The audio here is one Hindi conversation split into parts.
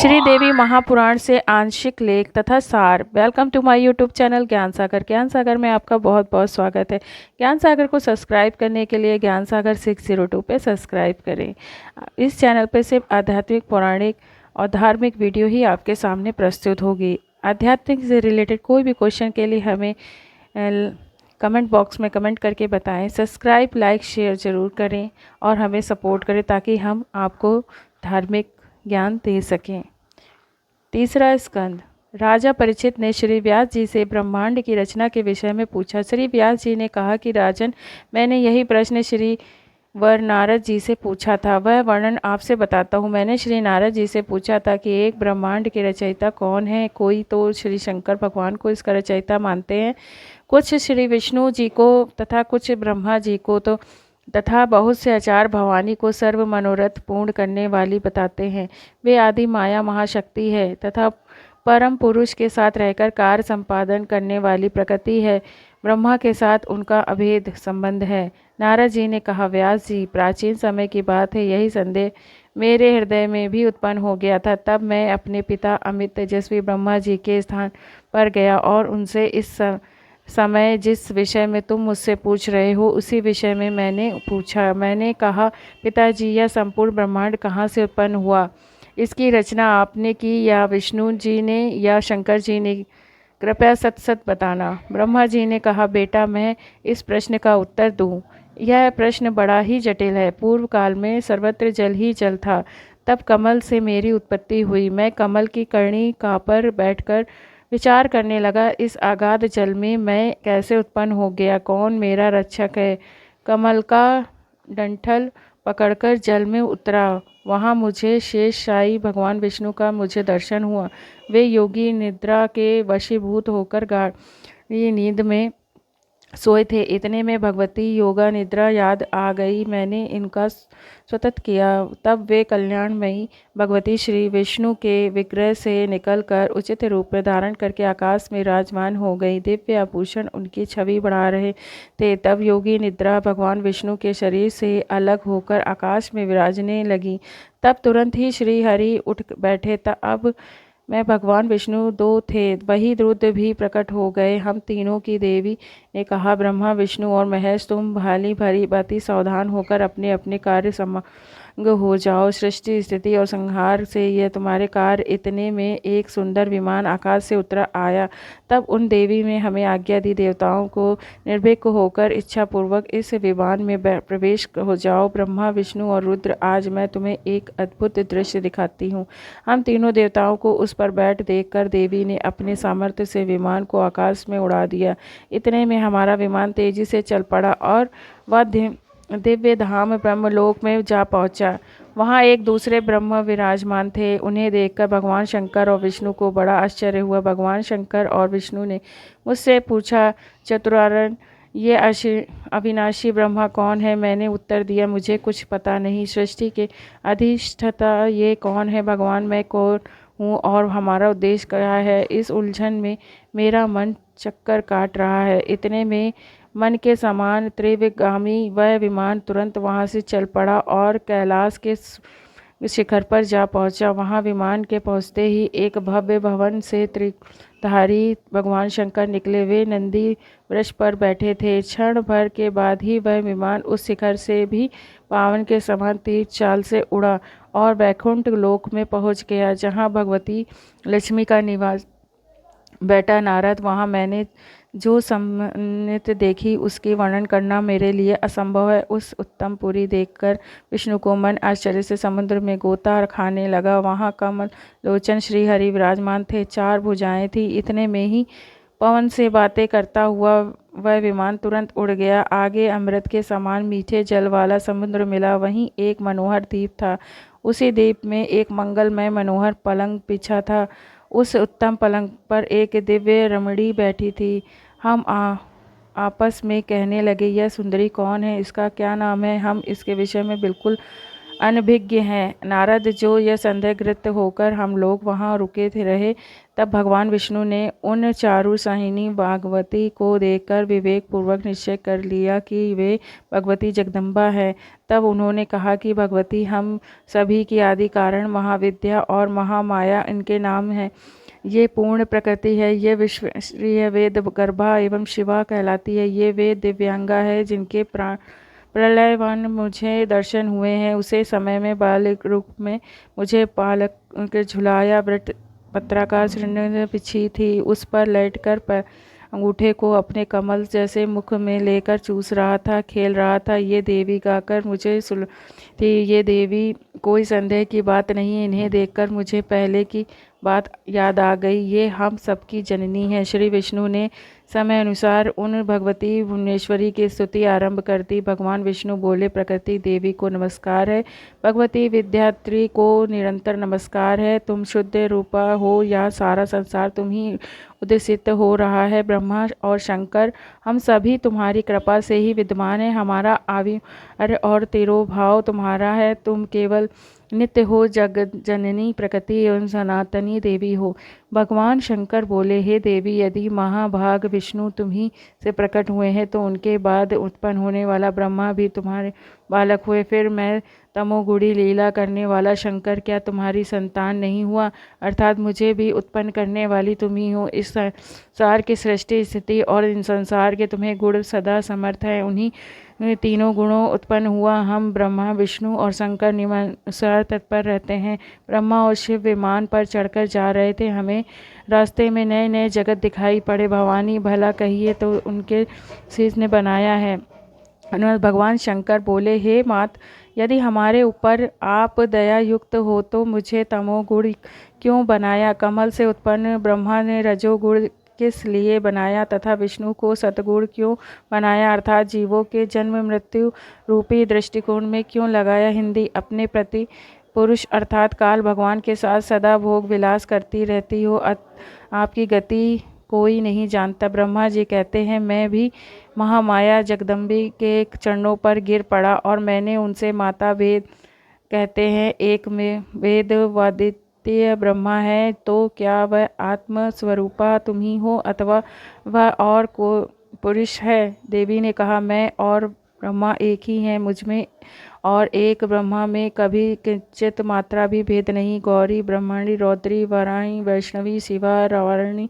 श्री देवी महापुराण से आंशिक लेख तथा सार। Welcome to my YouTube channel Gyan Sagar. ज्ञान सागर में आपका बहुत बहुत स्वागत है। ज्ञान सागर को सब्सक्राइब करने के लिए ज्ञान सागर 602 पे सब्सक्राइब करें। इस चैनल पे सिर्फ आध्यात्मिक, पौराणिक और धार्मिक वीडियो ही आपके सामने प्रस्तुत होगी। आध्यात्मिक से रिलेटेड कोई भी क्वेश्चन के लिए हमें कमेंट बॉक्स में कमेंट करके बताएं। सब्सक्राइब, लाइक, शेयर ज़रूर करें और हमें सपोर्ट करें ताकि हम आपको धार्मिक ज्ञान दे सकें। तीसरा स्कंद। राजा परीक्षित ने श्री व्यास जी से ब्रह्मांड की रचना के विषय में पूछा। श्री व्यास जी ने कहा कि राजन, मैंने यही प्रश्न श्री वर नारद जी से पूछा था। वह वर्णन आपसे बताता हूँ। मैंने श्री नारद जी से पूछा था कि एक ब्रह्मांड के रचयिता कौन है। कोई तो श्री शंकर भगवान को इसका रचयिता मानते हैं, कुछ श्री विष्णु जी को तथा कुछ ब्रह्मा जी को तो तथा बहुत से आचार्य भवानी को सर्व मनोरथ पूर्ण करने वाली बताते हैं। वे आदि माया महाशक्ति है तथा परम पुरुष के साथ रहकर कार्य संपादन करने वाली प्रकृति है। ब्रह्मा के साथ उनका अभेद संबंध है। नारद जी ने कहा, व्यास जी, प्राचीन समय की बात है। यही संदेह मेरे हृदय में भी उत्पन्न हो गया था। तब मैं अपने पिता अमित तेजस्वी ब्रह्मा जी के स्थान पर गया और उनसे इस समय जिस विषय में तुम मुझसे पूछ रहे हो उसी विषय में मैंने पूछा। मैंने कहा, पिताजी, यह संपूर्ण ब्रह्मांड कहाँ से उत्पन्न हुआ? इसकी रचना आपने की या विष्णु जी ने या शंकर जी ने? कृपया सत सत बताना। ब्रह्मा जी ने कहा, बेटा, मैं इस प्रश्न का उत्तर दूं? यह प्रश्न बड़ा ही जटिल है। पूर्व काल में सर्वत्र जल ही जल था। तब कमल से मेरी उत्पत्ति हुई। मैं कमल की कर्णिका पर बैठकर विचार करने लगा, इस अगाध जल में मैं कैसे उत्पन्न हो गया? कौन मेरा रक्षक है? कमल का डंठल पकड़कर जल में उतरा। वहाँ मुझे शेषशायी भगवान विष्णु का मुझे दर्शन हुआ। वे योगी निद्रा के वशीभूत होकर गाढ़ी नींद में सोए थे। इतने में भगवती योगा निद्रा याद आ गई। मैंने इनका स्वतत किया। तब वे कल्याणमयी भगवती श्री विष्णु के विग्रह से निकलकर उचित रूप में धारण करके आकाश में विराजमान हो गई। दिव्य आभूषण उनकी छवि बढ़ा रहे थे। तब योगी निद्रा भगवान विष्णु के शरीर से अलग होकर आकाश में विराजने लगी। तब तुरंत ही श्री हरि उठ बैठे। अब मैं भगवान विष्णु दो थे, वही रुद्र भी प्रकट हो गए। हम तीनों की देवी ने कहा, ब्रह्मा, विष्णु और महेश, तुम भाली भरी बाती सावधान होकर अपने अपने कार्य समांग हो जाओ। सृष्टि, स्थिति और संहार से यह तुम्हारे कार्य। इतने में एक सुंदर विमान आकाश से उतर आया। तब उन देवी में हमें आज्ञा दी, देवताओं को निर्भीक होकर इच्छापूर्वक इस विमान में प्रवेश हो जाओ। ब्रह्मा, विष्णु और रुद्र, आज मैं तुम्हें एक अद्भुत दृश्य दिखाती हूँ। हम तीनों देवताओं को उस पर बैठ देखकर देवी ने अपने सामर्थ्य से विमान को आकाश में उड़ा दिया। इतने में हमारा विमान तेजी से चल पड़ा और वह दिव्य धाम ब्रह्मलोक में जा पहुंचा। वहां एक दूसरे ब्रह्म विराजमान थे। उन्हें देखकर भगवान शंकर और विष्णु को बड़ा आश्चर्य हुआ। भगवान शंकर और विष्णु ने मुझसे पूछा, चतुरानन, ये अविनाशी ब्रह्मा कौन है? मैंने उत्तर दिया, मुझे कुछ पता नहीं। सृष्टि के अधिष्ठाता ये कौन है? भगवान, मैं कौन हूँ और हमारा उद्देश्य क्या है? इस उलझन में मेरा मन चक्कर काट रहा है। इतने में मन के समान त्रिविगामी वह विमान तुरंत वहाँ से चल पड़ा और कैलाश के शिखर पर जा पहुँचा। वहाँ विमान के पहुँचते ही एक भव्य भवन से त्रिधारी भगवान शंकर निकले। वे नंदी वृक्ष पर बैठे थे। क्षण भर के बाद ही वह विमान उस शिखर से भी पावन के समान तेज चाल से उड़ा और वैकुंठ लोक में पहुँच गया, जहाँ भगवती लक्ष्मी का निवास। बेटा नारद, वहाँ मैंने जो सम्मति देखी उसकी वर्णन करना मेरे लिए असंभव है। उस उत्तम पुरी देखकर विष्णु को मन आश्चर्य से समुद्र में गोता खाने लगा। वहाँ कमल लोचन श्री हरि विराजमान थे। 4 भुजाएं थी। इतने में ही पवन से बातें करता हुआ वह विमान तुरंत उड़ गया। आगे अमृत के समान मीठे जल वाला समुद्र मिला। वहीं एक मनोहर द्वीप था। उसी द्वीप में एक मंगलमय मनोहर पलंग बिछा था। उस उत्तम पलंग पर एक दिव्य रमणी बैठी थी। हम आपस में कहने लगे, यह सुंदरी कौन है? इसका क्या नाम है? हम इसके विषय में बिल्कुल अनभिज्ञ हैं। नारद जो यह संदेहग्रस्त होकर हम लोग वहाँ रुके थे रहे, तब भगवान विष्णु ने उन चारु साहिनी भागवती को देखकर विवेक पूर्वक निश्चय कर लिया कि वे भगवती जगदम्बा है। तब उन्होंने कहा कि भगवती हम सभी की आदि कारण महाविद्या और महामाया इनके नाम हैं। ये पूर्ण प्रकृति है, ये विश्वश्रीय वेद गर्भा एवं शिवा कहलाती है। ये वे दिव्यांगा है जिनके प्रलयवन मुझे दर्शन हुए हैं। उसे समय में बालक रूप में मुझे पालक के झुलाया वृत पत्राकार शृंग बिछी थी, उस पर लेटकर अंगूठे को अपने कमल जैसे मुख में लेकर चूस रहा था, खेल रहा था। ये देवी गाकर मुझे सुन थी। ये देवी कोई संदेह की बात नहीं। इन्हें देखकर मुझे पहले की बात याद आ गई। ये हम सबकी जननी है। श्री विष्णु ने समय अनुसार उन भगवती भुवनेश्वरी की स्तुति आरंभ कर दी। भगवान विष्णु बोले, प्रकृति देवी को नमस्कार है, भगवती विद्यात्री को निरंतर नमस्कार है। तुम शुद्ध रूपा हो, या सारा संसार तुम ही उद्देशित हो रहा है। ब्रह्मा और शंकर हम सभी तुम्हारी कृपा से ही विद्यमान है। हमारा आविर्भाव और तिरोभाव तुम्हारा है। तुम केवल नित्य हो, जगत जननी प्रकृति एवं सनातनी देवी हो। भगवान शंकर बोले, हे देवी, यदि महाभाग विष्णु तुम्ही से प्रकट हुए हैं तो उनके बाद उत्पन्न होने वाला ब्रह्मा भी तुम्हारे बालक हुए। फिर मैं तमोगुणी लीला करने वाला शंकर क्या तुम्हारी संतान नहीं हुआ? अर्थात मुझे भी उत्पन्न करने वाली तुम ही हो। इस संसार की सृष्टि स्थिति और इन संसार के तुम्हें गुण सदा समर्थ है। उन्हीं तीनों गुणों उत्पन्न हुआ हम ब्रह्मा विष्णु और शंकर नियमानुसार तत्पर रहते हैं। ब्रह्मा और शिव विमान पर चढ़कर जा रहे थे। हमें रास्ते में नए नए जगत दिखाई पड़े। भवानी भला कहिए तो उनके शीश ने बनाया है। भगवान शंकर बोले, हे मात, यदि हमारे ऊपर आप दया युक्त हो तो मुझे तमोगुण क्यों बनाया? कमल से उत्पन्न ब्रह्मा ने रजोगुण किस लिए बनाया तथा विष्णु को सतगुण क्यों बनाया? अर्थात जीवों के जन्म मृत्यु रूपी दृष्टिकोण में क्यों लगाया? हिंदी अपने प्रति पुरुष अर्थात काल भगवान के साथ सदा भोग विलास करती रहती हो। आपकी गति कोई नहीं जानता। ब्रह्मा जी कहते हैं, मैं भी महामाया जगदम्बी के चरणों पर गिर पड़ा और मैंने उनसे माता वेद कहते हैं एक में वेद वादित्य ब्रह्मा है, तो क्या वह आत्म स्वरूपा तुम ही हो अथवा वह और को पुरुष है? देवी ने कहा, मैं और ब्रह्मा एक ही हैं। मुझमें और एक ब्रह्मा में कभी किंचित मात्रा भी भेद नहीं। गौरी, ब्रह्मणी, रौद्री, वराणी, वैष्णवी, शिवा, रावणी,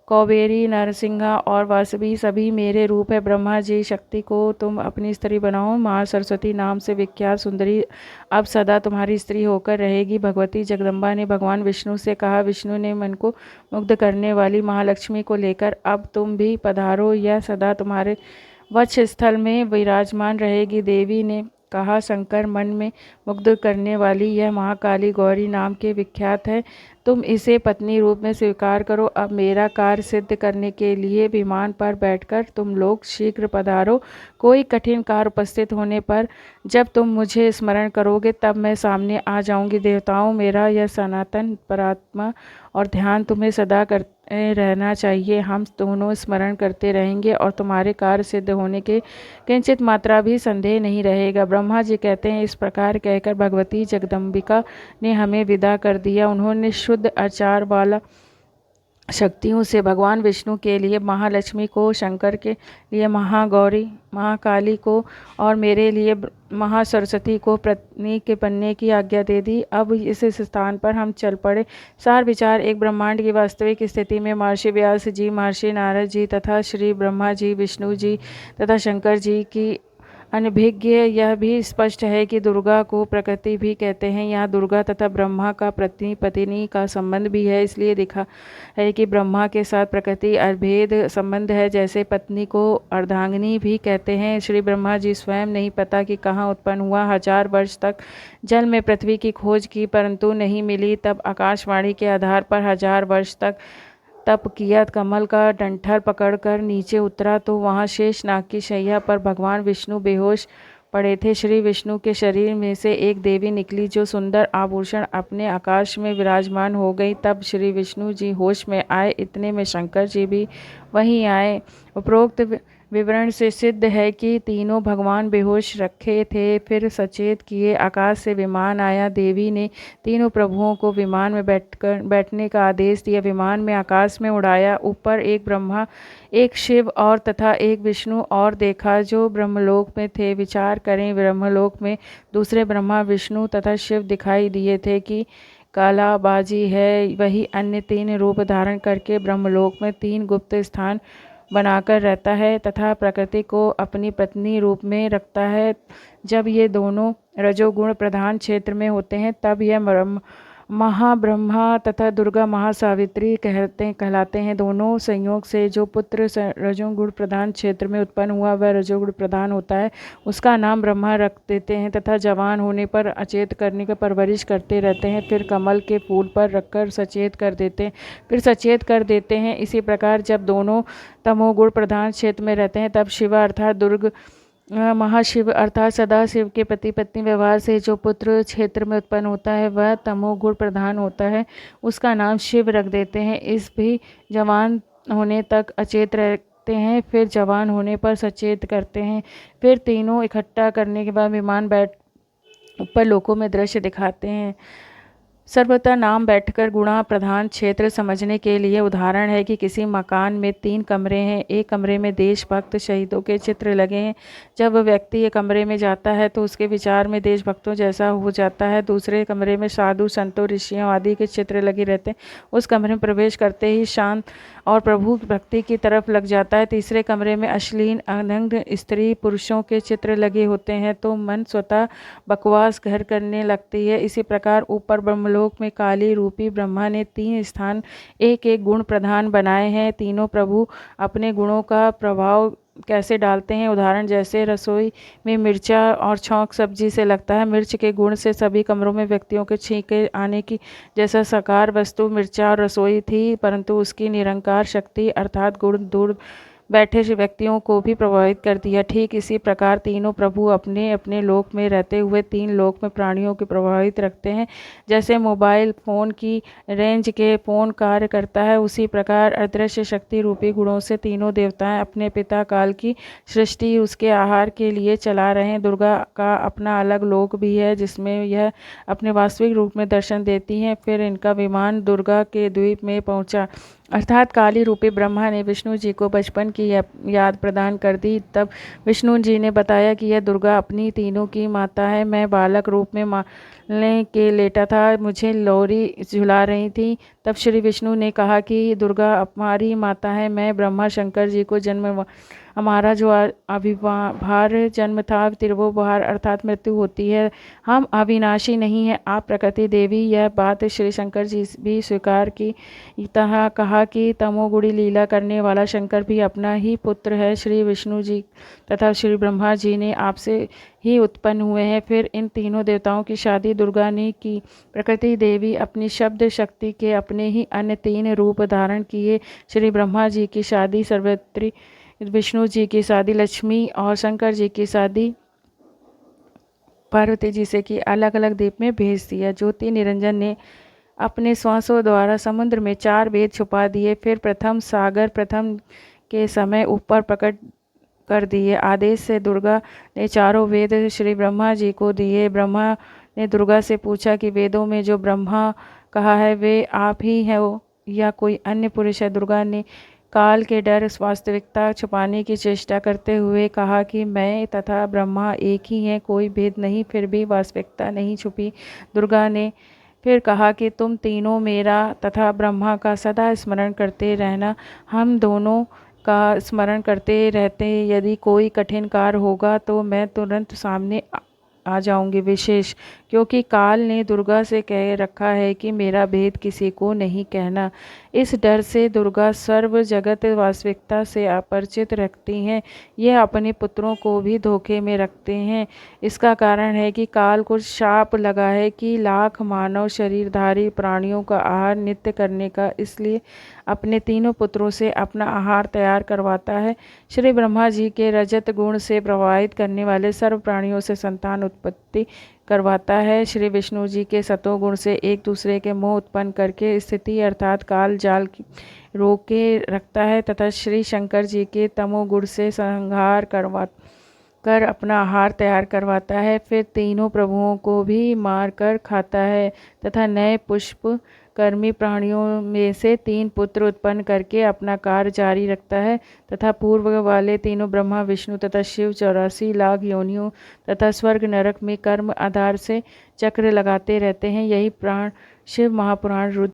कौबेरी, नरसिंहा और वासवी सभी मेरे रूप है। ब्रह्मा जी, शक्ति को तुम अपनी स्त्री बनाओ। माँ सरस्वती नाम से विख्यात सुंदरी अब सदा तुम्हारी स्त्री होकर रहेगी। भगवती जगदम्बा ने भगवान विष्णु से कहा, विष्णु ने मन को मुग्ध करने वाली महालक्ष्मी को लेकर अब तुम भी पधारो, यह सदा तुम्हारे वक्ष स्थल में विराजमान रहेगी। देवी ने कहा, शंकर मन में मुग्ध करने वाली यह महाकाली गौरी नाम के विख्यात है। तुम इसे पत्नी रूप में स्वीकार करो। अब मेरा कार्य सिद्ध करने के लिए विमान पर बैठकर तुम लोग शीघ्र पधारो। कोई कठिन कार्य उपस्थित होने पर जब तुम मुझे स्मरण करोगे तब मैं सामने आ जाऊंगी। देवताओं, मेरा यह सनातन परात्मा और ध्यान तुम्हें सदा करते रहना चाहिए। हम दोनों स्मरण करते रहेंगे और तुम्हारे कार्य सिद्ध होने के किंचित मात्रा भी संदेह नहीं रहेगा। ब्रह्मा जी कहते हैं, इस प्रकार कहकर भगवती जगदम्बिका ने हमें विदा कर दिया। उन्होंने शुद्ध आचार वाला शक्तियों से भगवान विष्णु के लिए महालक्ष्मी को, शंकर के लिए महागौरी, महाकाली को और मेरे लिए महासरस्वती को पत्नी के बनने की आज्ञा दे दी। अब इस स्थान पर हम चल पड़े। सार विचार, एक ब्रह्मांड की वास्तविक स्थिति में महर्षि व्यास जी, महर्षि नारद जी तथा श्री ब्रह्मा जी, विष्णु जी तथा शंकर जी की अनभिज्ञ यह भी स्पष्ट है कि दुर्गा को प्रकृति भी कहते हैं। यहाँ दुर्गा तथा ब्रह्मा का पत्नी पत्नी का संबंध भी है। इसलिए दिखा है कि ब्रह्मा के साथ प्रकृति अभेद संबंध है। जैसे पत्नी को अर्धांगिनी भी कहते हैं। श्री ब्रह्मा जी स्वयं नहीं पता कि कहाँ उत्पन्न हुआ। 1000 वर्ष तक जल में पृथ्वी की खोज की परंतु नहीं मिली। तब आकाशवाणी के आधार पर 1000 वर्ष तक तप किया। कमल का डंठल पकड़कर नीचे उतरा तो वहाँ शेषनाग की शैया पर भगवान विष्णु बेहोश पड़े थे। श्री विष्णु के शरीर में से एक देवी निकली जो सुंदर आभूषण अपने आकाश में विराजमान हो गई। तब श्री विष्णु जी होश में आए। इतने में शंकर जी भी वहीं आए। उपरोक्त विवरण से सिद्ध है कि तीनों भगवान बेहोश रखे थे, फिर सचेत किए। आकाश से विमान आया। देवी ने तीनों प्रभुओं को विमान में बैठने का आदेश दिया। विमान में आकाश में उड़ाया। ऊपर एक ब्रह्मा, एक शिव और तथा एक विष्णु और देखा जो ब्रह्मलोक में थे। विचार करें, ब्रह्मलोक में दूसरे ब्रह्मा, विष्णु तथा शिव दिखाई दिए थे कि कालाबाजी है। वही अन्य 3 रूप धारण करके ब्रह्मलोक में 3 गुप्त स्थान बनाकर रहता है तथा प्रकृति को अपनी पत्नी रूप में रखता है। जब ये दोनों रजोगुण प्रधान क्षेत्र में होते हैं तब यह महाब्रह्मा तथा दुर्गा महासावित्री कहलाते हैं। दोनों संयोग से जो पुत्र रजोगुण प्रधान क्षेत्र में उत्पन्न हुआ वह रजोगुण प्रधान होता है, उसका नाम ब्रह्मा रख देते हैं तथा जवान होने पर अचेत करने का परवरिश करते रहते हैं। फिर कमल के फूल पर रखकर सचेत कर देते हैं, फिर सचेत कर देते हैं। इसी प्रकार जब दोनों तमोगुण प्रधान क्षेत्र में रहते हैं तब शिवा अर्थात दुर्ग महाशिव अर्थात सदाशिव के पति पत्नी व्यवहार से जो पुत्र क्षेत्र में उत्पन्न होता है वह तमोगुण प्रधान होता है, उसका नाम शिव रख देते हैं। इस भी जवान होने तक अचेत रहते हैं, फिर जवान होने पर सचेत करते हैं। फिर तीनों इकट्ठा करने के बाद विमान बैठ ऊपर लोकों में दृश्य दिखाते हैं। सर्वथा नाम बैठकर गुणा प्रधान क्षेत्र समझने के लिए उदाहरण है कि किसी मकान में 3 कमरे हैं। एक कमरे में देशभक्त शहीदों के चित्र लगे हैं। जब व्यक्ति एक कमरे में जाता है तो उसके विचार में देशभक्तों जैसा हो जाता है। दूसरे कमरे में साधु संतों ऋषियों आदि के चित्र लगे रहते हैं। उस कमरे में प्रवेश करते ही शांत और प्रभु भक्ति की तरफ लग जाता है। तीसरे कमरे में अश्लील अनंग स्त्री पुरुषों के चित्र लगे होते हैं तो मन स्वतः बकवास घर करने लगती है। इसी प्रकार ऊपर ब्रह्मलोक में काली रूपी ब्रह्मा ने 3 स्थान एक एक गुण प्रधान बनाए हैं। तीनों प्रभु अपने गुणों का प्रभाव कैसे डालते हैं, उदाहरण जैसे रसोई में मिर्चा और छौंक सब्जी से लगता है। मिर्च के गुण से सभी कमरों में व्यक्तियों के छींके आने की जैसा साकार वस्तु मिर्चा और रसोई थी, परंतु उसकी निरंकार शक्ति अर्थात गुण दूर बैठे व्यक्तियों को भी प्रभावित कर दिया। ठीक इसी प्रकार तीनों प्रभु अपने अपने लोक में रहते हुए 3 लोक में प्राणियों को प्रभावित रखते हैं। जैसे मोबाइल फ़ोन की रेंज के फ़ोन कार्य करता है, उसी प्रकार अदृश्य शक्ति रूपी गुणों से तीनों देवताएं अपने पिता काल की सृष्टि उसके आहार के लिए चला रहे हैं। दुर्गा का अपना अलग लोक भी है जिसमें यह अपने वास्तविक रूप में दर्शन देती हैं। फिर इनका विमान दुर्गा के द्वीप में पहुंचा अर्थात काली रूपी ब्रह्मा ने विष्णु जी को बचपन की याद प्रदान कर दी। तब विष्णु जी ने बताया कि यह दुर्गा अपनी तीनों की माता है। मैं बालक रूप में मारने के लेटा था, मुझे लोरी झुला रही थी। तब श्री विष्णु ने कहा कि दुर्गा हमारी माता है। मैं ब्रह्मा शंकर जी को जन्म हमारा जो अविभार जन्म था तिरवोभार अर्थात मृत्यु होती है। हम अविनाशी नहीं हैं, आप प्रकृति देवी। यह बात श्री शंकर जी भी स्वीकार की तथा कहा कि तमोगुणी लीला करने वाला शंकर भी अपना ही पुत्र है। श्री विष्णु जी तथा श्री ब्रह्मा जी ने आपसे ही उत्पन्न हुए हैं। फिर इन तीनों देवताओं की शादी दुर्गा ने की। प्रकृति देवी अपनी शब्द शक्ति के अपने ही अन्य 3 रूप धारण किए। श्री ब्रह्मा जी की शादी सर्वत्री, विष्णु जी की शादी लक्ष्मी और शंकर जी की शादी पार्वती जी से की। अलग अलग द्वीप में भेज दिया। ज्योति निरंजन ने अपने श्वासों द्वारा समुद्र में 4 वेद छुपा दिए। फिर प्रथम सागर प्रथम के समय ऊपर प्रकट कर दिए। आदेश से दुर्गा ने 4 वेद श्री ब्रह्मा जी को दिए। ब्रह्मा ने दुर्गा से पूछा कि वेदों में जो ब्रह्मा कहा है वे आप ही हो या कोई अन्य पुरुष है। दुर्गा ने काल के डर वास्तविकता छुपाने की चेष्टा करते हुए कहा कि मैं तथा ब्रह्मा एक ही हैं, कोई भेद नहीं। फिर भी वास्तविकता नहीं छुपी। दुर्गा ने फिर कहा कि तुम तीनों मेरा तथा ब्रह्मा का सदा स्मरण करते रहना। हम दोनों का स्मरण करते रहते, यदि कोई कठिन कार्य होगा तो मैं तुरंत सामने आ जाऊंगी। विशेष क्योंकि काल ने दुर्गा से कह रखा है कि मेरा भेद किसी को नहीं कहना। इस डर से दुर्गा सर्व जगत वास्तविकता से अपरिचित रखती हैं। यह अपने पुत्रों को भी धोखे में रखते हैं। इसका कारण है कि काल को शाप लगा है कि लाख मानव शरीरधारी प्राणियों का आहार नित्य करने का, इसलिए अपने तीनों पुत्रों से अपना आहार तैयार करवाता है। श्री ब्रह्मा जी के रजत गुण से प्रभावित करने वाले सर्व प्राणियों से संतान उत्पत्ति करवाता है। श्री विष्णु जी के सतोगुण से एक दूसरे के मोह उत्पन्न करके स्थिति अर्थात काल जाल की रोक के रखता है तथा श्री शंकर जी के तमोगुण से संहार कर अपना आहार तैयार करवाता है। फिर तीनों प्रभुओं को भी मार कर खाता है तथा नए पुष्प कर्मी प्राणियों में से 3 पुत्र उत्पन्न करके अपना कार्य जारी रखता है तथा पूर्व वाले तीनों ब्रह्मा विष्णु तथा शिव 84 लाख योनियों तथा स्वर्ग नरक में कर्म आधार से चक्र लगाते रहते हैं। यही प्राण शिव महापुराण रुद्र